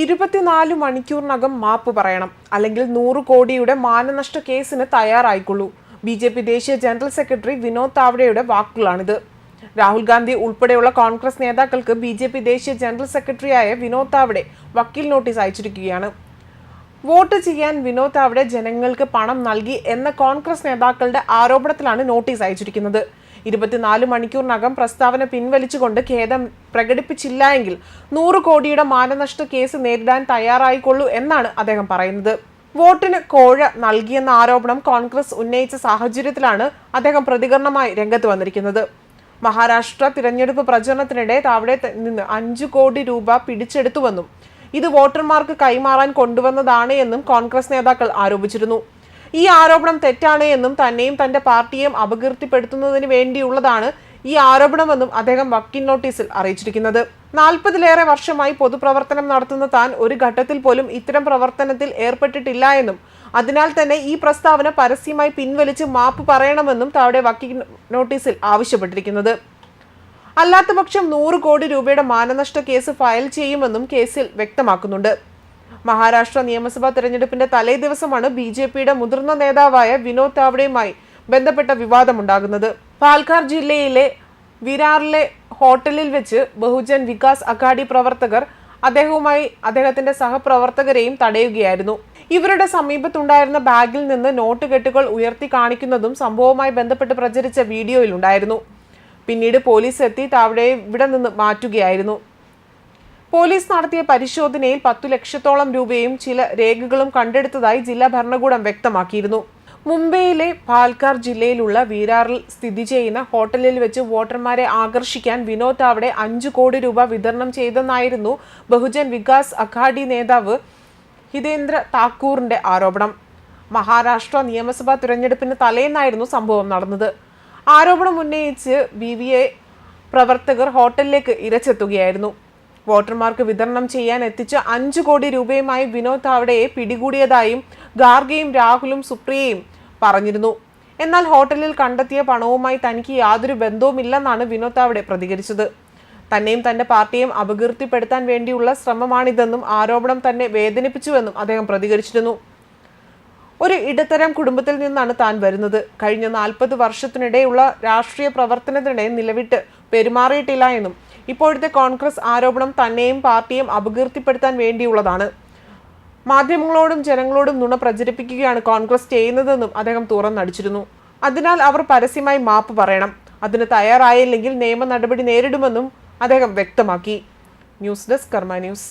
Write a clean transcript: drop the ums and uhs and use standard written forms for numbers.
24 മണിക്കൂറിനകം മാപ്പ് പറയണം, അല്ലെങ്കിൽ 100 കോടിയുടെ മാനനഷ്ട കേസിന് തയ്യാറായിക്കൊള്ളൂ. BJP ദേശീയ ജനറൽ സെക്രട്ടറി വിനോദ് താവഡെയുടെ വാക്കുകളാണിത്. രാഹുൽ ഗാന്ധി ഉൾപ്പെടെയുള്ള കോൺഗ്രസ് നേതാക്കൾക്ക് BJP ദേശീയ ജനറൽ സെക്രട്ടറിയായ വിനോദ് താവഡെ വക്കീൽ നോട്ടീസ് അയച്ചിരിക്കുകയാണ്. വോട്ട് ചെയ്യാൻ വിനോദ് താവഡെ ജനങ്ങൾക്ക് പണം നൽകി എന്ന കോൺഗ്രസ് നേതാക്കളുടെ ആരോപണത്തിലാണ് നോട്ടീസ് അയച്ചിരിക്കുന്നത്. 24 മണിക്കൂറിനകം പ്രസ്താവന പിൻവലിച്ചുകൊണ്ട് ഖേദം പ്രകടിപ്പിച്ചില്ല എങ്കിൽ 100 കോടിയുടെ മാനനഷ്ട കേസ് നേരിടാൻ തയ്യാറായിക്കൊള്ളൂ എന്നാണ് അദ്ദേഹം പറയുന്നത്. വോട്ടിന് കോഴ നൽകിയെന്ന ആരോപണം കോൺഗ്രസ് ഉന്നയിച്ച സാഹചര്യത്തിലാണ് അദ്ദേഹം പ്രതികരണമായി രംഗത്ത് വന്നിരിക്കുന്നത്. മഹാരാഷ്ട്ര തിരഞ്ഞെടുപ്പ് പ്രചരണത്തിനിടെ താവഡെ നിന്ന് 5 കോടി രൂപ പിടിച്ചെടുത്തുവെന്നും ഇത് വോട്ടർമാർക്ക് കൈമാറാൻ കൊണ്ടുവന്നതാണ് എന്നും കോൺഗ്രസ് നേതാക്കൾ ആരോപിച്ചിരുന്നു. ഈ ആരോപണം തെറ്റാണ് എന്നും തന്നെയും തന്റെ പാർട്ടിയെയും അപകീർത്തിപ്പെടുത്തുന്നതിന് വേണ്ടിയുള്ളതാണ് ഈ ആരോപണമെന്നും അദ്ദേഹം വക്കീൽ നോട്ടീസിൽ അറിയിച്ചിരിക്കുന്നത്. 40ലേറെ വർഷമായി പൊതുപ്രവർത്തനം നടത്തുന്ന താൻ ഒരു ഘട്ടത്തിൽ പോലും ഇത്തരം പ്രവർത്തനത്തിൽ ഏർപ്പെട്ടിട്ടില്ല എന്നും അതിനാൽ തന്നെ ഈ പ്രസ്താവന പരസ്യമായി പിൻവലിച്ച് മാപ്പ് പറയണമെന്നും താവഡെ വക്കീൽ നോട്ടീസിൽ ആവശ്യപ്പെട്ടിരിക്കുന്നത്. അല്ലാത്തപക്ഷം 100 കോടി രൂപയുടെ മാനനഷ്ട കേസ് ഫയൽ ചെയ്യുമെന്നും കേസിൽ വ്യക്തമാക്കുന്നുണ്ട്. മഹാരാഷ്ട്ര നിയമസഭാ തെരഞ്ഞെടുപ്പിന്റെ തലേ ദിവസമാണ് BJPയുടെ മുതിർന്ന നേതാവായ വിനോദ് താവഡെയുമായി ബന്ധപ്പെട്ട വിവാദമുണ്ടാകുന്നത്. പാൽഘർ ജില്ലയിലെ വിരാറിലെ ഹോട്ടലിൽ വെച്ച് ബഹുജൻ വികാസ് അഘാഡി പ്രവർത്തകർ അദ്ദേഹത്തിന്റെ സഹപ്രവർത്തകരെയും തടയുകയായിരുന്നു. ഇവരുടെ സമീപത്തുണ്ടായിരുന്ന ബാഗിൽ നിന്ന് നോട്ട് കെട്ടുകൾ ഉയർത്തി കാണിക്കുന്നതും സംഭവവുമായി ബന്ധപ്പെട്ട് പ്രചരിച്ച വീഡിയോയിലുണ്ടായിരുന്നു. പിന്നീട് പോലീസ് എത്തി താവഡെയെ ഇവിടെ നിന്ന് മാറ്റുകയായിരുന്നു. പോലീസ് നടത്തിയ പരിശോധനയിൽ 10 ലക്ഷത്തോളം രൂപയും ചില രേഖകളും കണ്ടെടുത്തതായി ജില്ലാ ഭരണകൂടം വ്യക്തമാക്കിയിരുന്നു. മുംബൈയിലെ പാൽഘർ ജില്ലയിലുള്ള വീരാറിൽ സ്ഥിതി ചെയ്യുന്ന ഹോട്ടലിൽ വെച്ച് വോട്ടർമാരെ ആകർഷിക്കാൻ വിനോദ് താവഡെ 5 കോടി രൂപ വിതരണം ചെയ്തെന്നായിരുന്നു ബഹുജൻ വികാസ് അഘാഡി നേതാവ് ഹിതേന്ദ്ര താക്കൂറിന്റെ ആരോപണം. മഹാരാഷ്ട്ര നിയമസഭാ തിരഞ്ഞെടുപ്പിന് തലേന്നായിരുന്നു സംഭവം നടന്നത്. ആരോപണം ഉന്നയിച്ച് BVA പ്രവർത്തകർ ഹോട്ടലിലേക്ക് ഇരച്ചെത്തുകയായിരുന്നു. വോട്ടർമാർക്ക് വിതരണം ചെയ്യാൻ എത്തിച്ച 5 കോടി രൂപയുമായി വിനോദ് താവഡെയെ പിടികൂടിയതായും ഖാർഗെയും രാഹുലും സുപ്രിയയും പറഞ്ഞിരുന്നു. എന്നാൽ ഹോട്ടലിൽ കണ്ടെത്തിയ പണവുമായി തനിക്ക് യാതൊരു ബന്ധവുമില്ലെന്നാണ് വിനോദ് താവഡെ പ്രതികരിച്ചത്. തന്നെയും തന്റെ പാർട്ടിയെയും അപകീർത്തിപ്പെടുത്താൻ വേണ്ടിയുള്ള ശ്രമമാണിതെന്നും ആരോപണം തന്നെ വേദനിപ്പിച്ചുവെന്നും അദ്ദേഹം പ്രതികരിച്ചിരുന്നു. ഒരു ഇടത്തരം കുടുംബത്തിൽ നിന്നാണ് താൻ വരുന്നത്. കഴിഞ്ഞ 40 വർഷത്തിനിടെയുള്ള രാഷ്ട്രീയ പ്രവർത്തനത്തിനിടെ നിലവിട്ട് പെരുമാറിയിട്ടില്ല എന്നും ഇപ്പോഴത്തെ കോൺഗ്രസ് ആരോപണം തന്നെയും പാർട്ടിയെയും അപകീർത്തിപ്പെടുത്താൻ വേണ്ടിയുള്ളതാണ്. മാധ്യമങ്ങളോടും ജനങ്ങളോടും നുണ പ്രചരിപ്പിക്കുകയാണ് കോൺഗ്രസ് ചെയ്യുന്നതെന്നും അദ്ദേഹം തുറന്നടിച്ചിരുന്നു. അതിനാൽ അവർ പരസ്യമായി മാപ്പ് പറയണം. അതിന് തയ്യാറായില്ലെങ്കിൽ നിയമ നടപടി നേരിടുമെന്നും അദ്ദേഹം വ്യക്തമാക്കി. ന്യൂസ് ഡെസ്ക് കർമ്മ ന്യൂസ്.